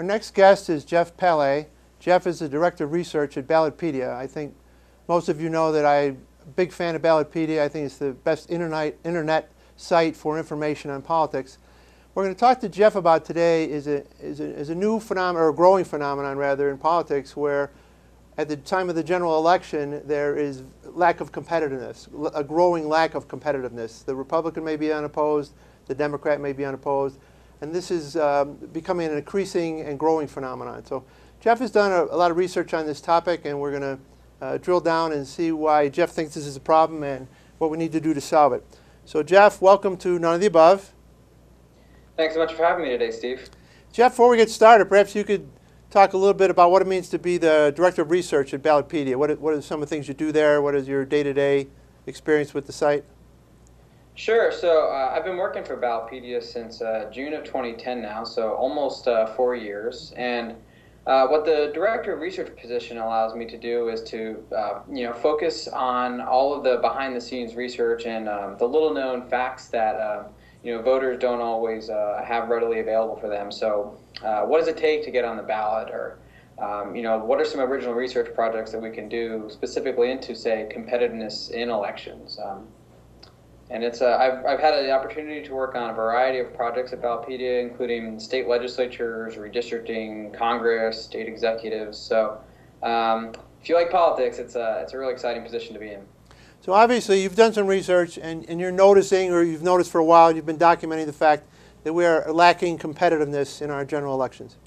Our next guest is Geoff Pallay. Geoff is the Director of Research at Ballotpedia. I think most of you know that I'm a big fan of Ballotpedia. I think it's the best internet site for information on politics. What we're going to talk to Geoff about today is a new phenomenon, or a growing phenomenon rather, in politics, where at the time of the general election there is lack of competitiveness, a growing lack of competitiveness. The Republican may be unopposed, the Democrat may be unopposed, and this is becoming an increasing and growing phenomenon. So Geoff has done a lot of research on this topic, and we're going to drill down and see why Geoff thinks this is a problem and what we need to do to solve it. So Geoff, welcome to None of the Above. Thanks so much for having me today, Steve. Geoff, before we get started, perhaps you could talk a little bit about what it means to be the Director of Research at Ballotpedia. What are some of the things you do there? What is your day-to-day experience with the site? Sure. So I've been working for Ballotpedia since June of 2010 now, so almost 4 years. And what the Director of Research position allows me to do is to focus on all of the behind-the-scenes research and the little-known facts that voters don't always have readily available for them. So what does it take to get on the ballot, or what are some original research projects that we can do specifically into, say, competitiveness in elections? And it's I've had the opportunity to work on a variety of projects at Ballotpedia, including state legislatures, redistricting, Congress, state executives. So if you like politics, it's a really exciting position to be in. So obviously you've done some research, and you're noticing, or you've noticed for a while, you've been documenting the fact that we are lacking competitiveness in our general elections.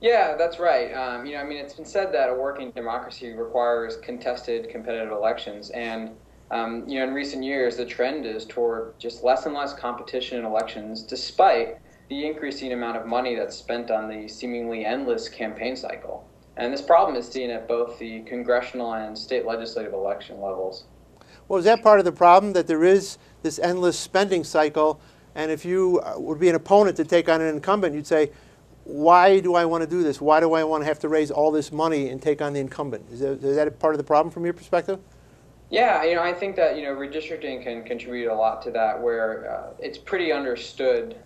Yeah, that's right. It's been said that a working democracy requires contested, competitive elections, and in recent years, the trend is toward just less and less competition in elections, despite the increasing amount of money that's spent on the seemingly endless campaign cycle. And this problem is seen at both the congressional and state legislative election levels. Well, is that part of the problem, that there is this endless spending cycle? And if you would be an opponent to take on an incumbent, you'd say, why do I want to do this? Why do I want to have to raise all this money and take on the incumbent? Is that a part of the problem from your perspective? Yeah, I think that redistricting can contribute a lot to that, where it's pretty understood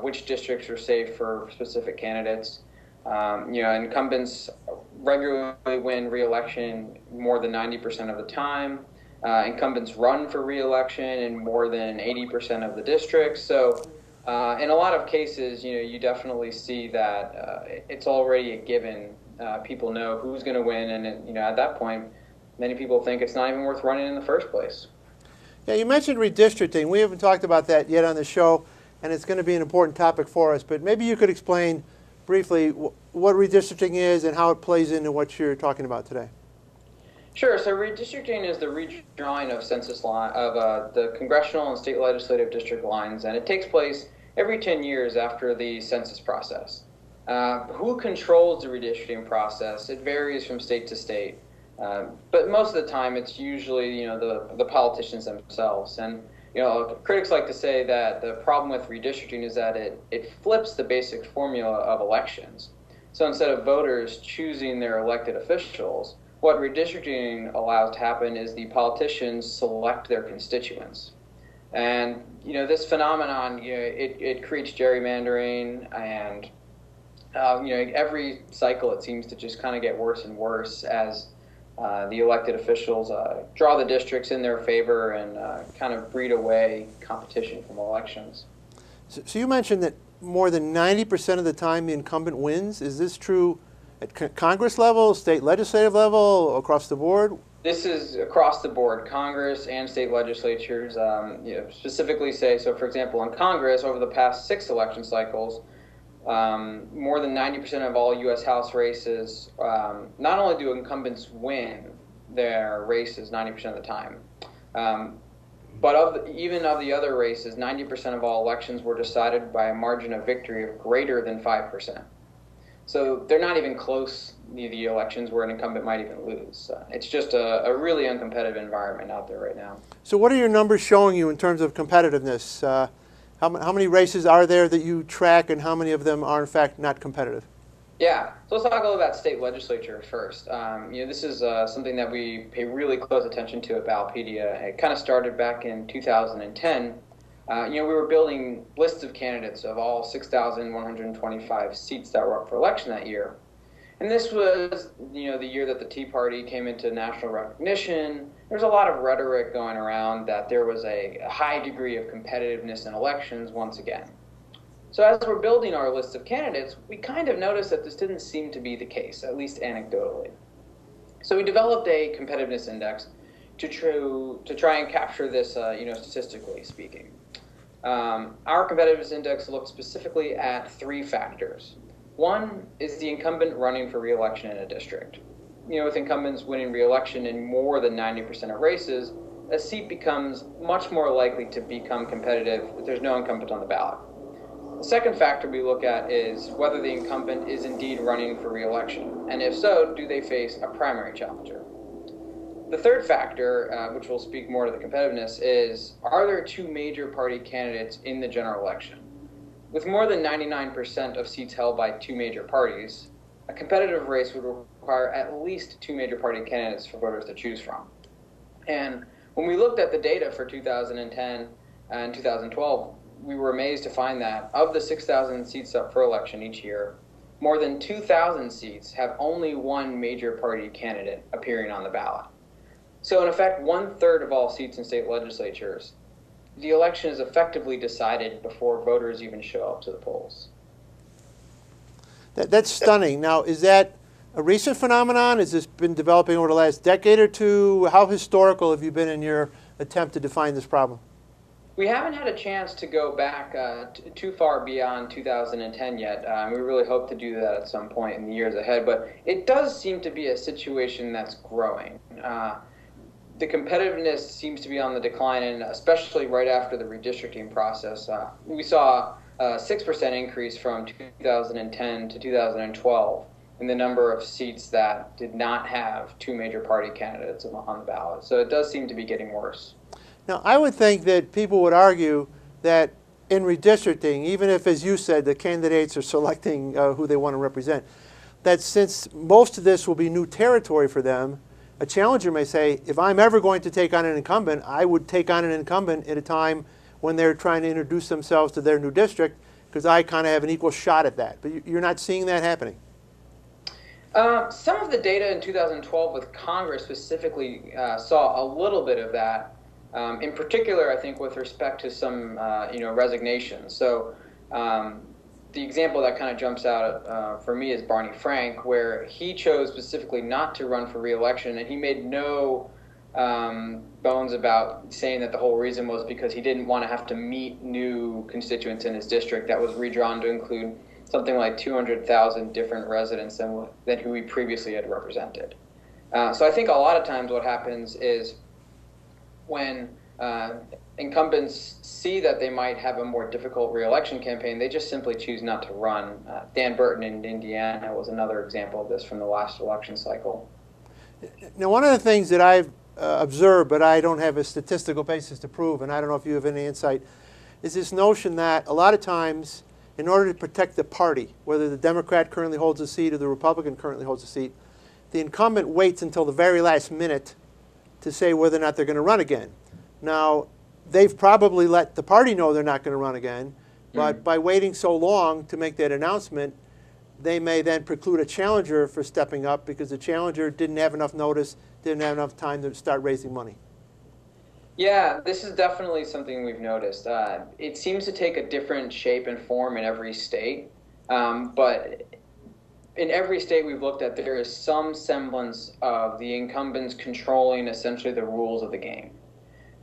which districts are safe for specific candidates. Incumbents regularly win re-election more than 90% of the time. Incumbents run for re-election in more than 80% of the districts. So in a lot of cases, you definitely see that it's already a given. People know who's going to win, and at that point, many people think it's not even worth running in the first place. Yeah, you mentioned redistricting. We haven't talked about that yet on the show, and it's going to be an important topic for us. But maybe you could explain briefly what redistricting is and how it plays into what you're talking about today. Sure. So redistricting is the redrawing of census line of the congressional and state legislative district lines, and it takes place every 10 years after the census process. Who controls the redistricting process? It varies from state to state. But most of the time, it's usually the politicians themselves. And critics like to say that the problem with redistricting is that it flips the basic formula of elections. So instead of voters choosing their elected officials, what redistricting allows to happen is the politicians select their constituents. And this phenomenon, it creates gerrymandering, and every cycle it seems to just kind of get worse and worse as the elected officials draw the districts in their favor and kind of breed away competition from elections. So you mentioned that more than 90% of the time the incumbent wins. Is this true at Congress level, state legislative level, across the board? This is across the board, Congress and state legislatures. Specifically say, so for example, in Congress, over the past 6 election cycles, more than 90% of all U.S. House races, not only do incumbents win their races 90% of the time, but even of the other races, 90% of all elections were decided by a margin of victory of greater than 5%. So they're not even close, the elections where an incumbent might even lose. It's just a really uncompetitive environment out there right now. So what are your numbers showing you in terms of competitiveness? How many races are there that you track, and how many of them are in fact not competitive? Yeah, so let's talk a little about state legislature first. This is something that we pay really close attention to at Ballotpedia. It kind of started back in 2010 We were building lists of candidates of all 6,125 seats that were up for election that year. And this was, the year that the Tea Party came into national recognition. There was a lot of rhetoric going around that there was a high degree of competitiveness in elections once again. So as we're building our list of candidates, we kind of noticed that this didn't seem to be the case, at least anecdotally. So we developed a competitiveness index to try and capture this, statistically speaking. Our competitiveness index looks specifically at 3 factors. One is the incumbent running for re-election in a district. With incumbents winning re-election in more than 90% of races, a seat becomes much more likely to become competitive if there's no incumbent on the ballot. The second factor we look at is whether the incumbent is indeed running for re-election, and if so, do they face a primary challenger? The third factor, which will speak more to the competitiveness, is are there 2 major party candidates in the general election? With more than 99% of seats held by 2 major parties, a competitive race would require at least 2 major party candidates for voters to choose from. And when we looked at the data for 2010 and 2012, we were amazed to find that of the 6,000 seats up for election each year, more than 2,000 seats have only 1 major party candidate appearing on the ballot. So in effect, 1/3 of all seats in state legislatures, the election is effectively decided before voters even show up to the polls. That's stunning. Now, is that a recent phenomenon? Has this been developing over the last decade or two? How historical have you been in your attempt to define this problem? We haven't had a chance to go back too far beyond 2010 yet. We really hope to do that at some point in the years ahead, but it does seem to be a situation that's growing. The competitiveness seems to be on the decline, and especially right after the redistricting process. We saw a 6% increase from 2010 to 2012 in the number of seats that did not have 2 major party candidates on the ballot. So it does seem to be getting worse. Now, I would think that people would argue that in redistricting, even if, as you said, the candidates are selecting who they want to represent, that since most of this will be new territory for them, a challenger may say, if I'm ever going to take on an incumbent, I would take on an incumbent at a time when they're trying to introduce themselves to their new district, because I kind of have an equal shot at that. But you're not seeing that happening. Some of the data in 2012 with Congress specifically saw a little bit of that. In particular, I think with respect to some, resignations. So the example that kind of jumps out for me is Barney Frank, where he chose specifically not to run for re-election, and he made no bones about saying that the whole reason was because he didn't want to have to meet new constituents in his district that was redrawn to include something like 200,000 different residents than who he previously had represented. So I think a lot of times what happens is when incumbents see that they might have a more difficult re-election campaign, they just simply choose not to run. Dan Burton in Indiana was another example of this from the last election cycle. Now, one of the things that I've observed, but I don't have a statistical basis to prove, and I don't know if you have any insight, is this notion that a lot of times, in order to protect the party, whether the Democrat currently holds a seat or the Republican currently holds a seat, the incumbent waits until the very last minute to say whether or not they're going to run again. Now, they've probably let the party know they're not going to run again, but by waiting so long to make that announcement, they may then preclude a challenger for stepping up because the challenger didn't have enough notice, didn't have enough time to start raising money. Yeah, this is definitely something we've noticed. It seems to take a different shape and form in every state, but in every state we've looked at, there is some semblance of the incumbents controlling essentially the rules of the game.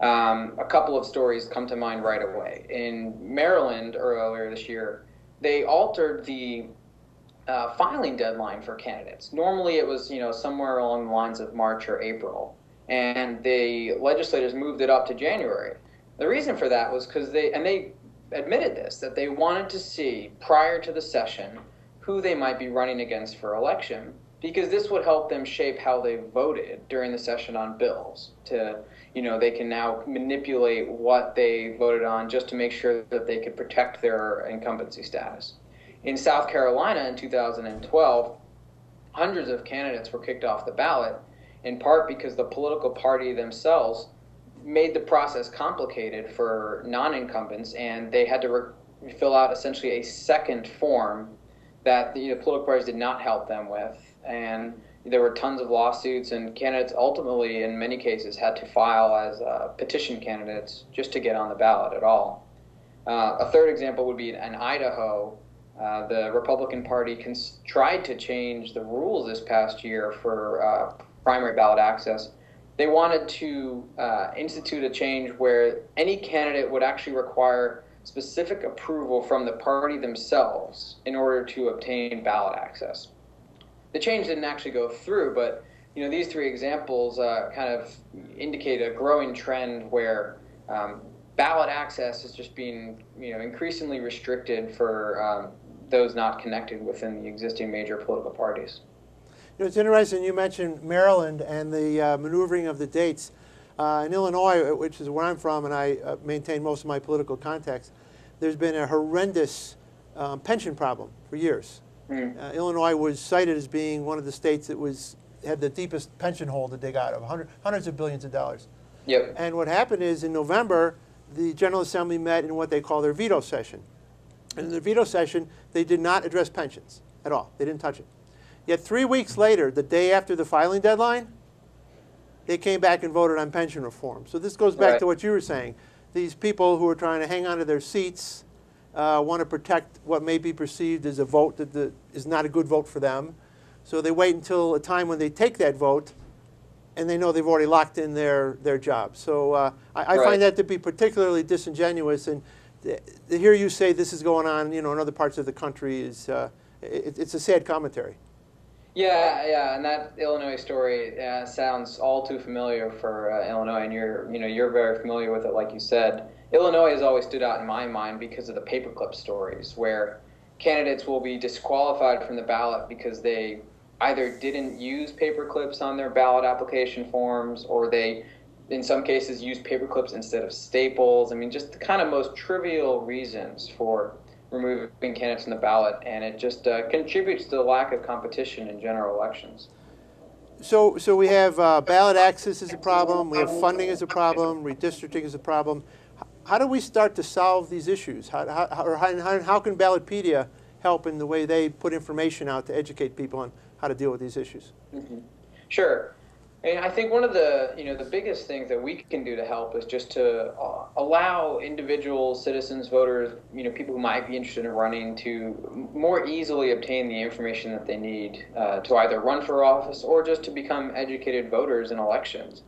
A couple of stories come to mind right away. In Maryland earlier this year, they altered the filing deadline for candidates. Normally it was, somewhere along the lines of March or April, and the legislators moved it up to January. The reason for that was because they admitted this, that they wanted to see prior to the session who they might be running against for election, because this would help them shape how they voted during the session on bills. They can now manipulate what they voted on just to make sure that they could protect their incumbency status. In South Carolina in 2012, hundreds of candidates were kicked off the ballot, in part because the political party themselves made the process complicated for non-incumbents, and they had to fill out essentially a second form that the political parties did not help them with. And there were tons of lawsuits, and candidates ultimately, in many cases, had to file as petition candidates just to get on the ballot at all. A third example would be in Idaho. The Republican Party tried to change the rules this past year for primary ballot access. They wanted to institute a change where any candidate would actually require specific approval from the party themselves in order to obtain ballot access. The change didn't actually go through, but these three examples kind of indicate a growing trend where ballot access is just being increasingly restricted for those not connected within the existing major political parties. It's interesting you mentioned Maryland and the maneuvering of the dates. In Illinois, which is where I'm from, and I maintain most of my political contacts, there's been a horrendous pension problem for years. Illinois was cited as being one of the states that had the deepest pension hole to dig out of, hundreds of billions of dollars. Yep. And what happened is in November, the General Assembly met in what they call their veto session. And in the veto session, they did not address pensions at all. They didn't touch it. Yet 3 weeks later, the day after the filing deadline, they came back and voted on pension reform. So this goes back to what you were saying. These people who are trying to hang on to their seats want to protect what may be perceived as a vote that is not a good vote for them. So they wait until a time when they take that vote, and they know they've already locked in their job. So I find that to be particularly disingenuous. And to hear you say this is going on, in other parts of the country is it's a sad commentary. Yeah, and that Illinois story sounds all too familiar for Illinois, and you're very familiar with it, like you said. Illinois has always stood out in my mind because of the paperclip stories, where candidates will be disqualified from the ballot because they either didn't use paperclips on their ballot application forms, or they, in some cases, used paperclips instead of staples. I mean, just the kind of most trivial reasons for removing candidates from the ballot, and it just contributes to the lack of competition in general elections. So we have ballot access is a problem, we have funding is a problem, redistricting is a problem. How do we start to solve these issues? How can Ballotpedia help in the way they put information out to educate people on how to deal with these issues? Mm-hmm. Sure. And I think one of the the biggest things that we can do to help is just to allow individual citizens, voters, people who might be interested in running to more easily obtain the information that they need to either run for office or just to become educated voters in elections.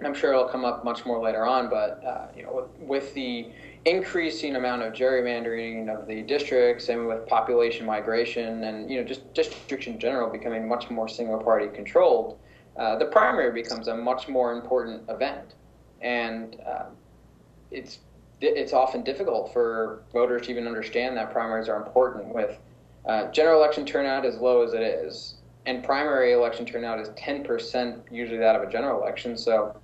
I'm sure it'll come up much more later on, but with the increasing amount of gerrymandering of the districts, and with population migration, and just districts in general becoming much more single-party controlled, the primary becomes a much more important event, and it's often difficult for voters to even understand that primaries are important. With general election turnout as low as it is, and primary election turnout is 10% usually that of a general election, so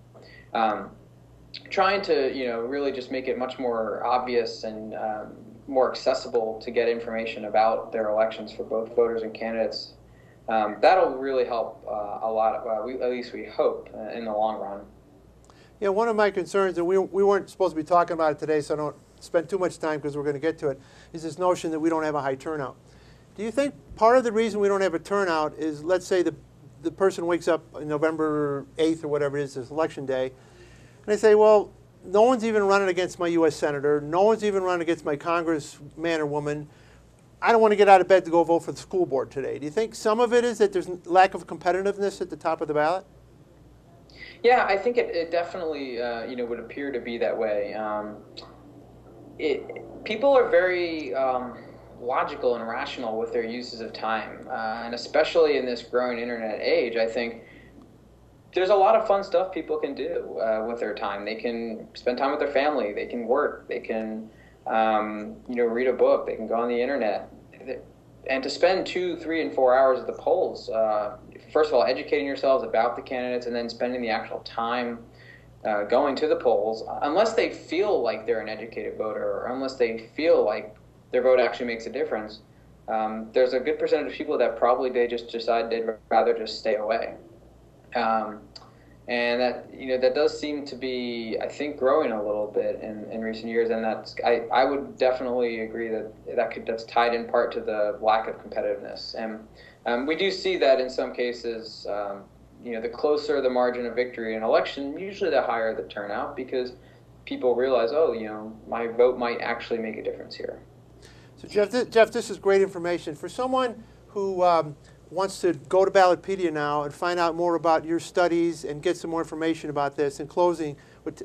trying to really just make it much more obvious and more accessible to get information about their elections for both voters and candidates, that'll really help a lot. At least we hope in the long run. Yeah, one of my concerns, and we weren't supposed to be talking about it today, so I don't spend too much time because we're going to get to it, is this notion that we don't have a high turnout. Do you think part of the reason we don't have a turnout is, let's say the person wakes up on November 8th or whatever it is, this election day, and they say, well, no one's even running against my U.S. Senator, no one's even running against my congressman or woman, I don't want to get out of bed to go vote for the school board today. Do you think some of it is that there's lack of competitiveness at the top of the ballot? Yeah, I think it definitely would appear to be that way. People are very logical and rational with their uses of time, and especially in this growing internet age, I think there's a lot of fun stuff people can do with their time. They can spend time with their family, they can work, they can read a book, they can go on the internet. And to spend 2, 3, and 4 hours at the polls, first of all, educating yourselves about the candidates, and then spending the actual time going to the polls, unless they feel like they're an educated voter, or unless they feel like their vote actually makes a difference, there's a good percentage of people that probably they just decide they'd rather just stay away. And that does seem to be, I think, growing a little bit in recent years, and I would definitely agree that's tied in part to the lack of competitiveness. And we do see that in some cases. The closer the margin of victory in an election, usually the higher the turnout, because people realize, oh, my vote might actually make a difference here. So Geoff, this is great information. For someone who wants to go to Ballotpedia now and find out more about your studies and get some more information about this, in closing,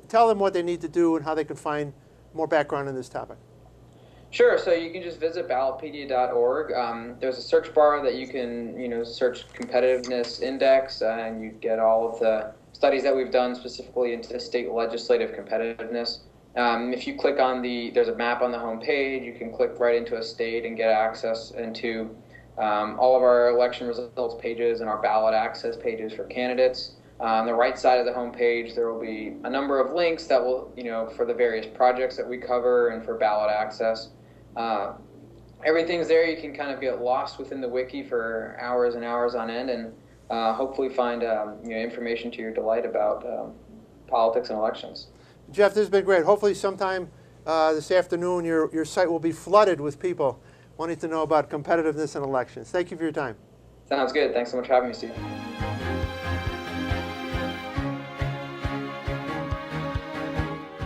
tell them what they need to do and how they can find more background on this topic. Sure. So you can just visit ballotpedia.org. There's a search bar that you can, search Competitiveness Index, and you get all of the studies that we've done specifically into state legislative competitiveness. If you click on there's a map on the home page. You can click right into a state and get access into all of our election results pages and our ballot access pages for candidates. On the right side of the home page, there will be a number of links that will, for the various projects that we cover and for ballot access. Everything's there. You can kind of get lost within the wiki for hours and hours on end, and hopefully find information to your delight about politics and elections. Geoff, this has been great. Hopefully sometime this afternoon your site will be flooded with people wanting to know about competitiveness in elections. Thank you for your time. Sounds good. Thanks so much for having me, Steve.